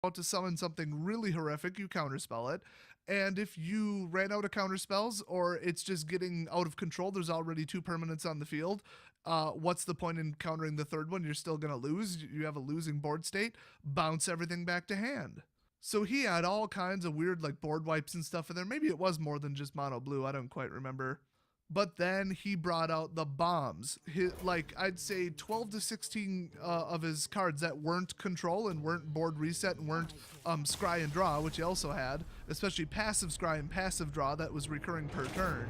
about to summon something really horrific, you counterspell it. And if you ran out of counterspells or it's just getting out of control, there's already 2 permanents on the field. What's the point in countering the third one? You're still going to lose. You have a losing board state. Bounce everything back to hand. So he had all kinds of weird like board wipes and stuff in there. Maybe it was more than just mono blue. I don't quite remember. But then he brought out the bombs. Like, I'd say 12 to 16 of his cards that weren't control and weren't board reset and weren't scry and draw, which he also had, especially passive scry and passive draw that was recurring per turn.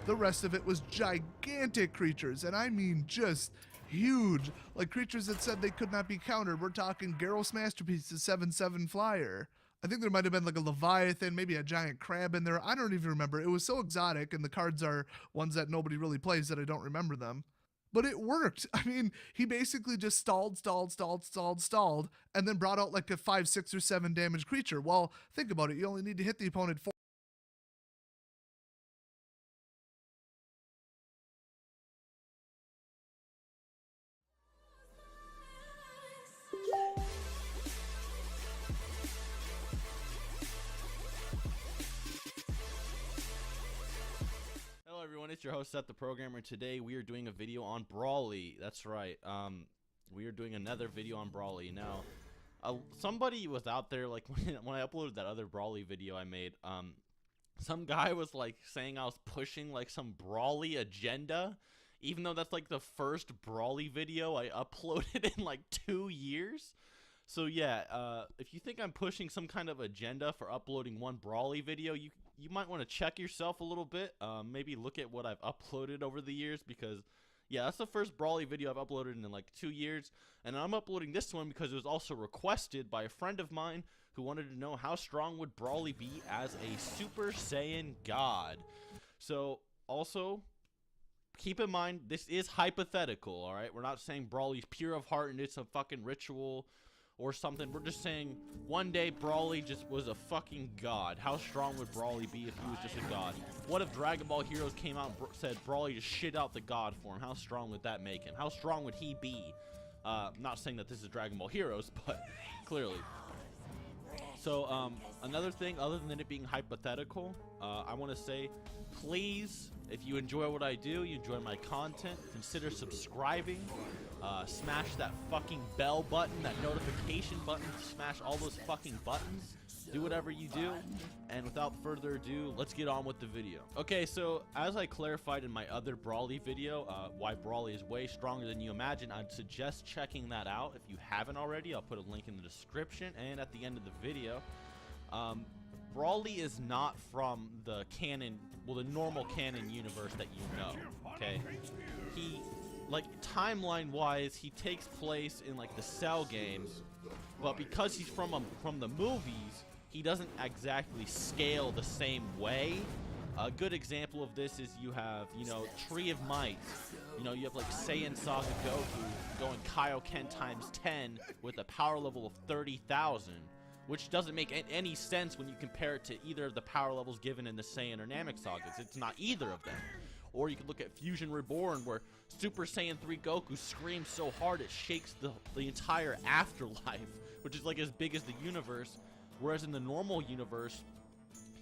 The rest of it was gigantic creatures, and I mean just huge. Like creatures that said they could not be countered. We're talking Garrus Masterpiece, the 7/7 flyer. I think there might have been like a Leviathan, maybe a giant crab in there. I don't even remember. It was so exotic, and the cards are ones that nobody really plays that I don't remember them. But it worked. I mean, he basically just stalled, and then brought out like a 5, 6, or 7 damage creature. Well, think about it. You only need to hit the opponent 4. Hello everyone, it's your host Seth the Programmer. Today we are doing a video on Brawly. That's right. We are doing another video on Brawly. Now, somebody was out there like when I uploaded that other Brawly video I made. Some guy was like saying I was pushing like some Brawly agenda, even though that's like the first Brawly video I uploaded in like 2 years. So yeah, if you think I'm pushing some kind of agenda for uploading one Brawly video, you might want to check yourself a little bit. Maybe look at what I've uploaded over the years, because yeah, that's the first Brawly video I've uploaded in like 2 years, and I'm uploading this one because it was also requested by a friend of mine who wanted to know how strong would Brawly be as a Super Saiyan God. So also, keep in mind, this is hypothetical, alright? We're not saying Brawly's pure of heart and it's a fucking ritual or something. We're just saying one day Brawly just was a fucking god. How strong would Brawly be if he was just a god? What if Dragon Ball Heroes came out and said Brawly just shit out the god form? How strong would that make him? How strong would he be? Not saying that this is Dragon Ball Heroes, but clearly. So, another thing, other than it being hypothetical, I want to say, please, if you enjoy what I do, you enjoy my content, consider subscribing, smash that fucking bell button, that notification button, smash all those fucking buttons, do whatever you do, and without further ado, let's get on with the video. Okay, so as I clarified in my other Brawly video, why Brawly is way stronger than you imagine, I'd suggest checking that out. If you haven't already, I'll put a link in the description and at the end of the video. Brawly is not from the canon, well, the normal canon universe that you know, okay? He, like, timeline-wise, he takes place in, like, the Cell games, but because he's from the movies, he doesn't exactly scale the same way. A good example of this is you have, you know, Tree of Might. You know, you have, like, Saiyan Saga Goku going Kaioken times 10 with a power level of 30,000. Which doesn't make any sense when you compare it to either of the power levels given in the Saiyan or Namek sagas. It's not either of them. Or you could look at Fusion Reborn, where Super Saiyan 3 Goku screams so hard it shakes the entire afterlife, which is like as big as the universe. Whereas in the normal universe,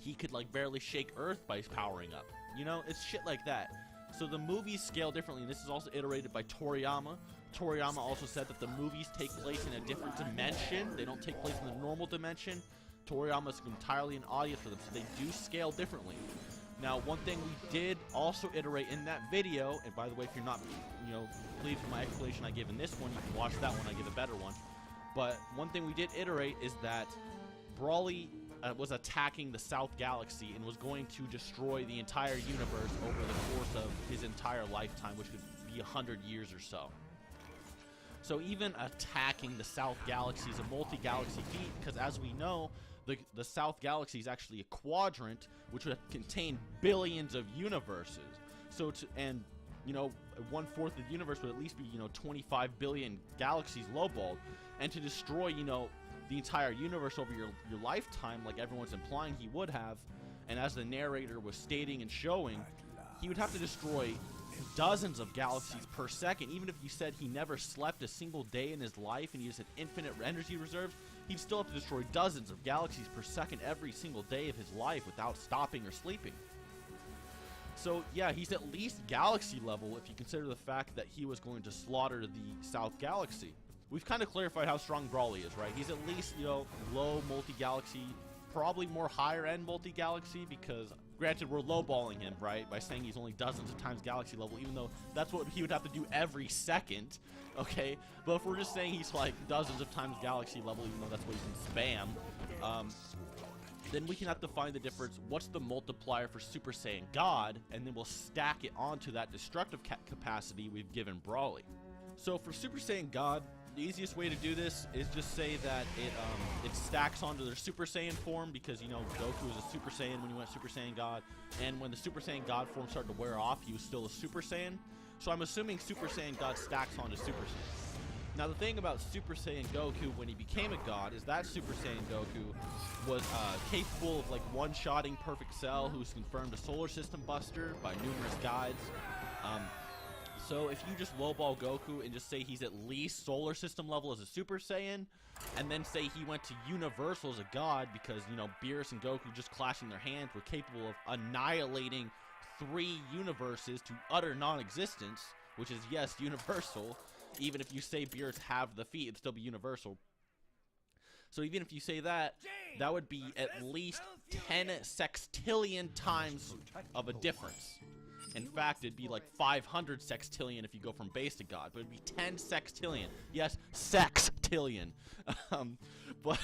he could like barely shake Earth by powering up. You know, it's shit like that. So the movies scale differently, and this is also iterated by Toriyama. Toriyama also said that the movies take place in a different dimension. They don't take place in the normal dimension. Toriyama is entirely an audience for them, so they do scale differently. Now, one thing we did also iterate in that video, and by the way, if you're not, you know, pleased with my explanation I give in this one, you can watch that one, I give a better one. But one thing we did iterate is that Brawly was attacking the South Galaxy and was going to destroy the entire universe over the course of his entire lifetime, which could be 100 years or so. So even attacking the South Galaxy is a multi-galaxy feat, because as we know, the South Galaxy is actually a quadrant, which would contain billions of universes. So and you know, 1/4 of the universe would at least be, you know, 25 billion galaxies lowballed, and to destroy, you know, the entire universe over your lifetime, like everyone's implying he would have, and as the narrator was stating and showing, he would have to destroy dozens of galaxies per second. Even if you said he never slept a single day in his life and he just had infinite energy reserves, he'd still have to destroy dozens of galaxies per second every single day of his life without stopping or sleeping. So yeah, he's at least galaxy level if you consider the fact that he was going to slaughter the South Galaxy. We've kind of clarified how strong Brawly is, right? He's at least, you know, low multi-galaxy, probably more higher-end multi-galaxy, because granted, we're lowballing him, right, by saying he's only dozens of times galaxy level, even though that's what he would have to do every second, okay? But if we're just saying he's like dozens of times galaxy level, even though that's what he can spam, then we can have to find the difference. What's the multiplier for Super Saiyan God? And then we'll stack it onto that destructive capacity we've given Brawly. So for Super Saiyan God, the easiest way to do this is just say that it stacks onto their Super Saiyan form, because, you know, Goku was a Super Saiyan when he went Super Saiyan God, and when the Super Saiyan God form started to wear off, he was still a Super Saiyan. So I'm assuming Super Saiyan God stacks onto Super Saiyan. Now the thing about Super Saiyan Goku when he became a god is that Super Saiyan Goku was capable of like one-shotting Perfect Cell, who's confirmed a solar system buster by numerous guides. So if you just lowball Goku and just say he's at least solar system level as a Super Saiyan, and then say he went to Universal as a god because, you know, Beerus and Goku just clashing their hands were capable of annihilating 3 universes to utter non-existence, which is, yes, Universal. Even if you say Beerus have the feat, it'd still be Universal. So even if you say that, that would be at least 10 sextillion times of a difference. In fact, it'd be like 500 sextillion if you go from base to god, but it'd be 10 sextillion. Yes, sextillion. But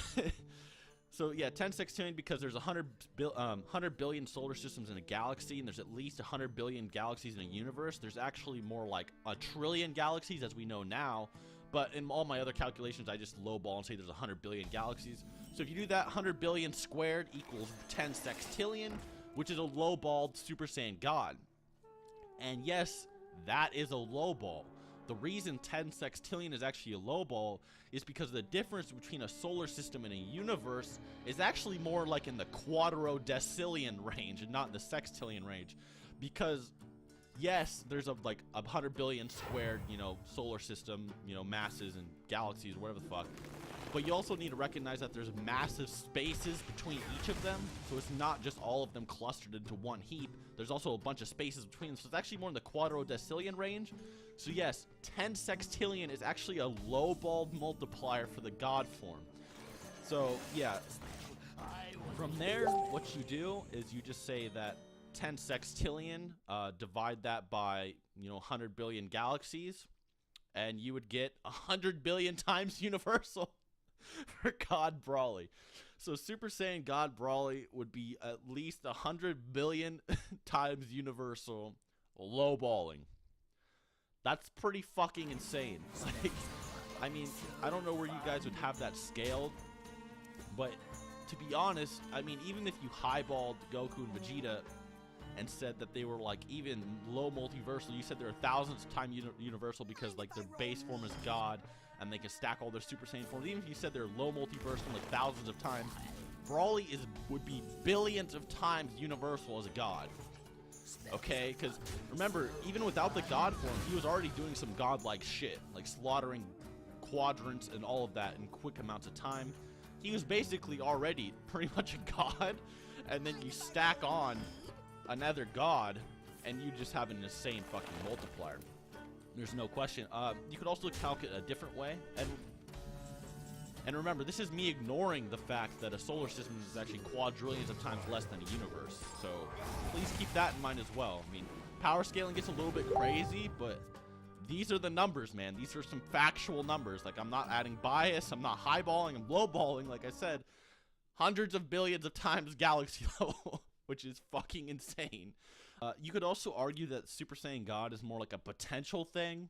so yeah, 10 sextillion, because there's 100 billion solar systems in a galaxy, and there's at least 100 billion galaxies in a universe. There's actually more like a trillion galaxies as we know now, but in all my other calculations, I just lowball and say there's 100 billion galaxies. So if you do that, 100 billion squared equals 10 sextillion, which is a lowballed Super Saiyan God. And yes, that is a lowball. The reason 10 sextillion is actually a lowball is because the difference between a solar system and a universe is actually more like in the quadrodecillion range and not in the sextillion range. Because yes, there's like 100 billion squared, you know, solar system, you know, masses and galaxies, whatever the fuck. But you also need to recognize that there's massive spaces between each of them, so it's not just all of them clustered into one heap. There's also a bunch of spaces between them, so it's actually more in the quadrodecillion range. So yes, 10 sextillion is actually a lowballed multiplier for the god form. So yeah, from there, what you do is you just say that 10 sextillion, divide that by, you know, 100 billion galaxies, and you would get 100 billion times Universal for God Brawly. So Super Saiyan God Brawly would be at least 100 billion times Universal lowballing. That's pretty fucking insane. Like, I mean, I don't know where you guys would have that scaled, but to be honest, I mean, even if you highballed Goku and Vegeta and said that they were like even low multiversal, you said they were thousands of times universal because like their base form is God and they can stack all their Super Saiyan forms. Even if you said they're low multiversal like thousands of times, Brawly would be billions of times universal as a god. Okay, because remember, even without the god form, he was already doing some godlike shit, like slaughtering quadrants and all of that in quick amounts of time. He was basically already pretty much a god, and then you stack on another god, and you just have an insane fucking multiplier. There's no question. You could also calculate a different way, and remember, this is me ignoring the fact that a solar system is actually quadrillions of times less than a universe. So please keep that in mind as well. I mean, power scaling gets a little bit crazy, but these are the numbers, man. These are some factual numbers. Like, I'm not adding bias. I'm not highballing. I'm lowballing. Like I said, hundreds of billions of times galaxy level, which is fucking insane. You could also argue that Super Saiyan God is more like a potential thing,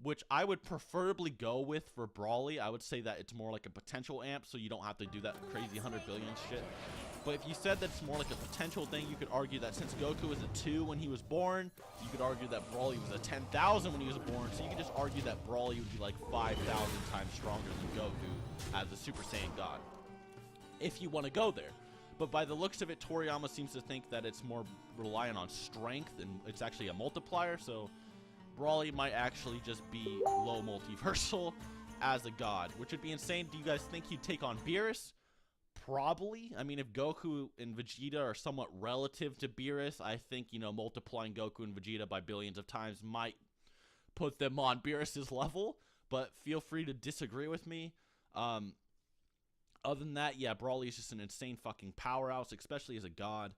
which I would preferably go with for Brawly. I would say that it's more like a potential amp, so you don't have to do that crazy 100 billion shit. But if you said that it's more like a potential thing, you could argue that since Goku was a 2 when he was born, you could argue that Brawly was a 10,000 when he was born, so you could just argue that Brawly would be like 5,000 times stronger than Goku as a Super Saiyan God, if you want to go there. But by the looks of it, Toriyama seems to think that it's more reliant on strength, and it's actually a multiplier, so Brawly might actually just be low multiversal, as a god, which would be insane. Do you guys think he'd take on Beerus? Probably. I mean, if Goku and Vegeta are somewhat relative to Beerus, I think, you know, multiplying Goku and Vegeta by billions of times might put them on Beerus's level, but feel free to disagree with me. Other than that, yeah, Brawly is just an insane fucking powerhouse, especially as a god.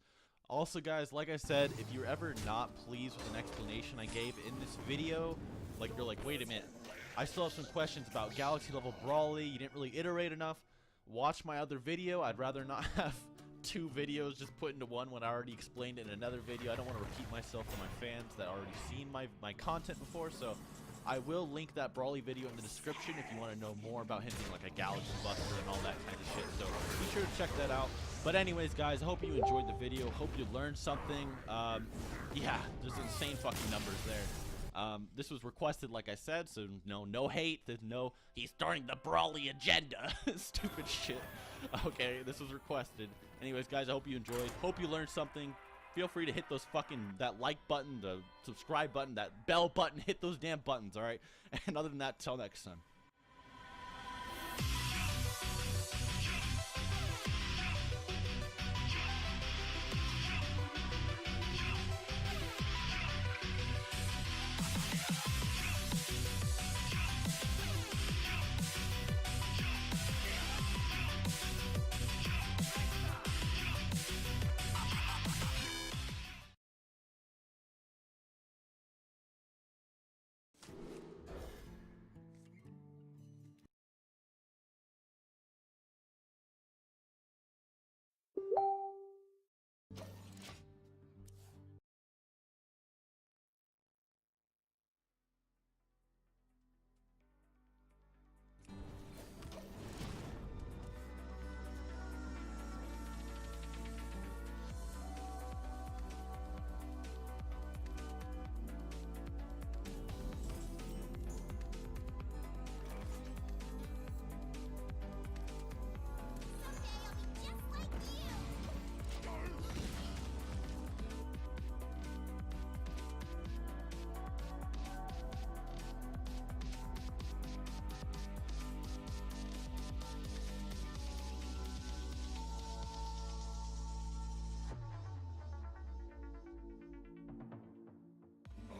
Also, guys, like I said, if you're ever not pleased with an explanation I gave in this video, like you're like, wait a minute, I still have some questions about Galaxy level Brawly, you didn't really iterate enough, watch my other video. I'd rather not have two videos just put into one when I already explained it in another video. I don't want to repeat myself to my fans that already seen my content before, so I will link that Brawly video in the description if you want to know more about him being like a Galaxy Buster and all that kind of shit, so be sure to check that out. But anyways, guys, I hope you enjoyed the video. Hope you learned something. Yeah, there's insane fucking numbers there. This was requested, like I said, so no hate. There's no, he's starting the Brawly agenda. Stupid shit. Okay, this was requested. Anyways, guys, I hope you enjoyed. Hope you learned something. Feel free to hit those that like button, the subscribe button, that bell button. Hit those damn buttons, all right? And other than that, till next time.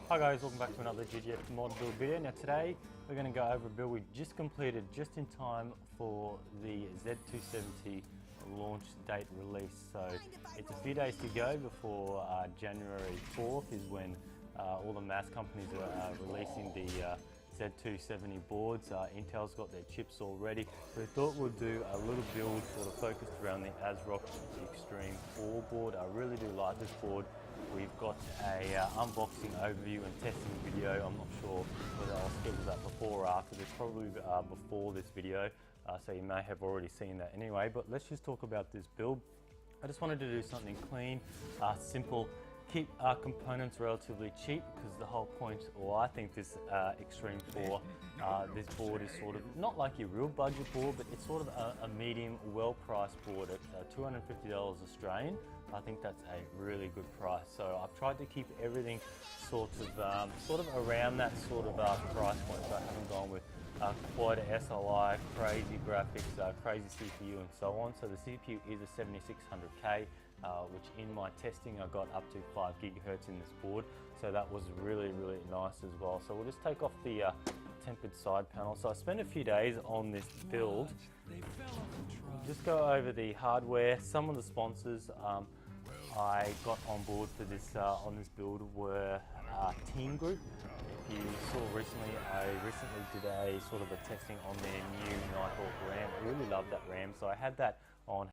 Hi guys, welcome back to another GGF mod build video. Now today we're going to go over a build we just completed just in time for the Z270 launch date release. So it's a few days to go before January 4th is when all the mass companies are releasing the Z270 boards. Intel's got their chips already. We thought we'd do a little build sort of focused around the ASRock Extreme 4 board. I really do like this board. We've got a unboxing overview and testing video. I'm not sure whether I'll schedule that before or after this, probably before this video, so you may have already seen that anyway, but let's just talk about this build. I just wanted to do something clean, simple, keep our components relatively cheap, because the whole point, or I think this Extreme 4, this board is sort of not like your real budget board, but it's sort of a medium, well-priced board at $250 Australian. I think that's a really good price. So I've tried to keep everything sort of around that sort of price point. So I haven't gone with quad SLI, crazy graphics, crazy CPU, and so on. So the CPU is a 7600K, which in my testing I got up to 5 gigahertz in this board. So that was really nice as well. So we'll just take off the tempered side panel. So I spent a few days on this build. Just go over the hardware. Some of the sponsors I got on board for this on this build were Team Group. If you saw recently, I recently did a sort of a testing on their new Nighthawk RAM. I really love that RAM, so I had that on